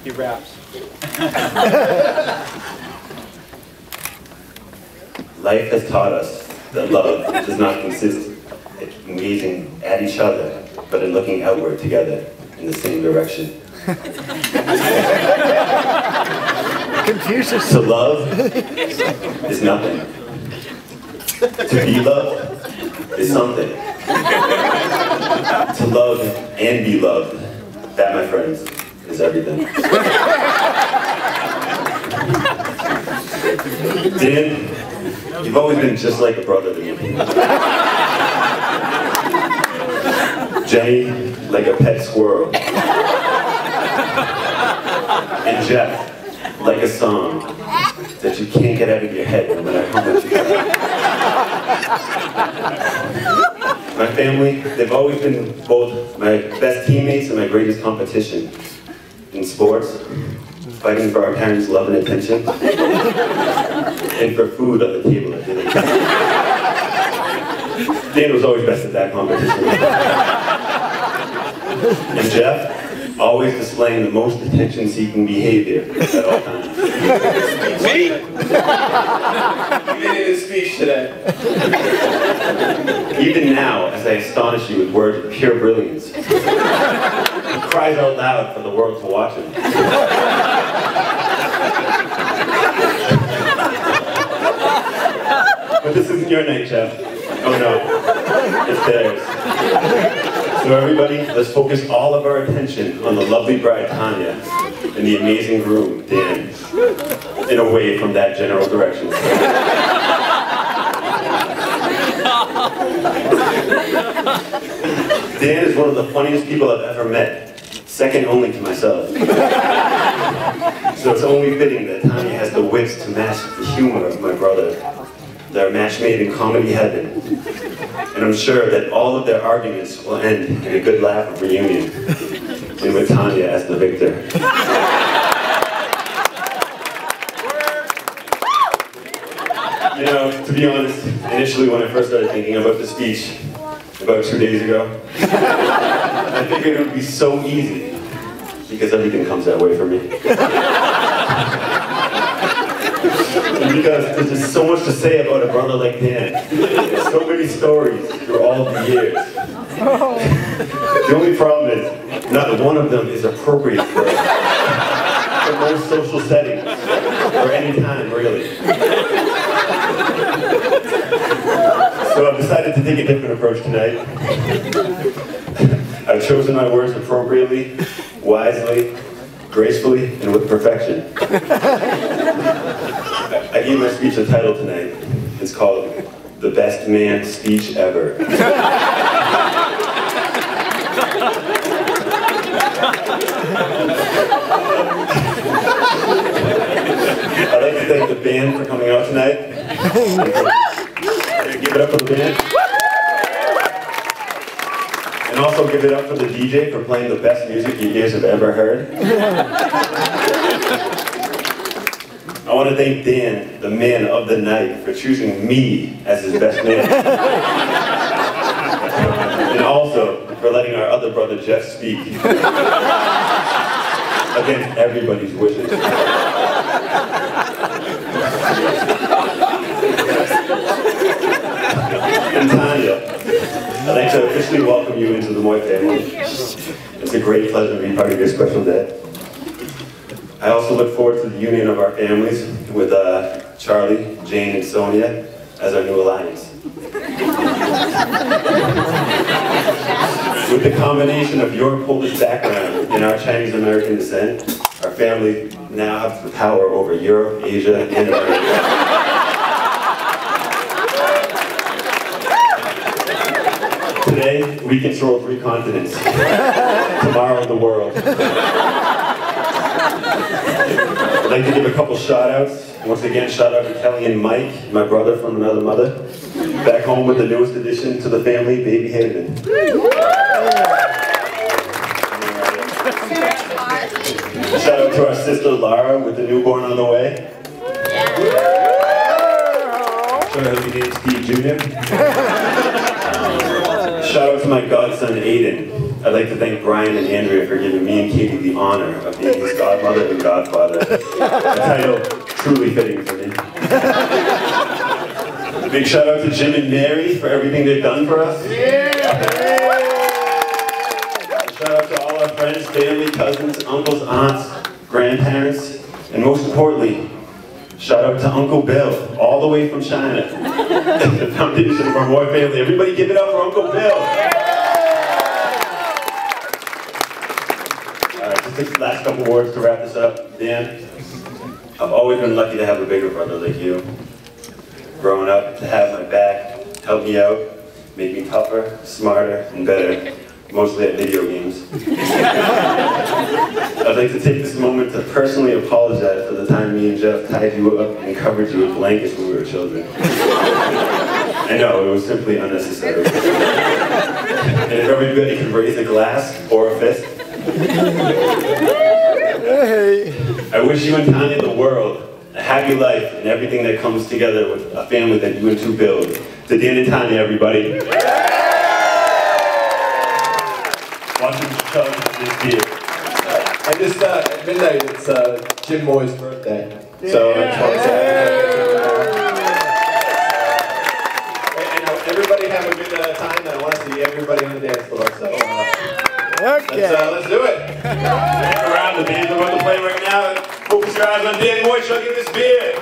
He raps. Life has taught us that love does not consist in gazing at each other, but in looking outward together in the same direction. Confucius. To love is nothing. To be loved is something. To love and be loved, that, my friends, is everything. Dan, you've always been just like a brother to me. Jenny, like a pet squirrel. And Jeff, like a song that you can't get out of your head no matter how much you try. My family, they've always been both my best teammates and my greatest competition. In sports, fighting for our parents' love and attention, and for food on the table at dinner. Dan was always best at that competition. And Jeff, always displaying the most attention-seeking behavior at all times. Me? You made a speech today. Even now, as I astonish you with words of pure brilliance, he cries out loud for the world to watch him. But this isn't your night, Jeff. Oh no, it's theirs. So everybody, let's focus all of our attention on the lovely bride, Tanya, and the amazing groom, Dan, and away from that general direction. Dan is one of the funniest people I've ever met, second only to myself. So it's only fitting that Tanya has the wits to match the humor of my brother. They're a match made in comedy heaven. And I'm sure that all of their arguments will end in a good laugh of reunion, and with Tanya as the victor. You know, to be honest, initially when I first started thinking about the speech, about 2 days ago, I figured it would be so easy, because everything comes that way for me. And because there's just so much to say about a brother like Dan. There's so many stories through all of the years. The only problem is, not one of them is appropriate for most social settings, or any time, really. So I've decided to take a different approach tonight. I've chosen my words appropriately, wisely, gracefully, and with perfection. I gave my speech a title tonight. It's called The Best Man Speech Ever. I'd like to thank the band for coming out tonight. Give it up for the band. And also give it up for the DJ for playing the best music you guys have ever heard. I want to thank Dan, the man of the night, for choosing me as his best man. And also for letting our other brother Jeff speak against everybody's wishes. And Tanya, I'd like to officially welcome you into the Moy family. It's a great pleasure to be part of your special day. I also look forward to the union of our families with Charlie, Jane, and Sonia as our new alliance. With the combination of your Polish background and our Chinese American descent, our family now has the power over Europe, Asia, and America. Today, we control 3 continents. Tomorrow, the world. I'd like to give a couple shout-outs. Once again, shout out to Kelly and Mike, my brother from another mother, back home with the newest addition to the family, baby Hayden. Shout out to our sister Lara with the newborn on the way. Shout out to Steve Jr. Shout out to my godson Aiden, I'd like to thank Brian and Andrea for giving me and Katie the honor of being his godmother and godfather. A title truly fitting for me. A big shout out to Jim and Mary for everything they've done for us. Shout out to all our friends, family, cousins, uncles, aunts, grandparents, and most importantly, shout out to Uncle Bill, all the way from China. The foundation of our Moy family. Everybody give it up for Uncle Bill. Just the last couple words to wrap this up. Dan, I've always been lucky to have a bigger brother like you. Growing up, to have my back, help me out, make me tougher, smarter, and better. Mostly at video games. I'd like to take this moment to personally apologize for the time me and Jeff tied you up and covered you with blankets when we were children. I know, it was simply unnecessary. And if everybody could raise a glass or a fist. I wish you and Tania the world, a happy life, and everything that comes together with a family that you and two build. To Dan and Tania, everybody. Watching each other this year. And just at midnight, it's Jim Moy's birthday. So I just want to say and everybody have a good time, and I want to see everybody on the dance floor. So let's do it. Hang around, the band's about to play right now. Focus your eyes on Dan Moy chugging this beer.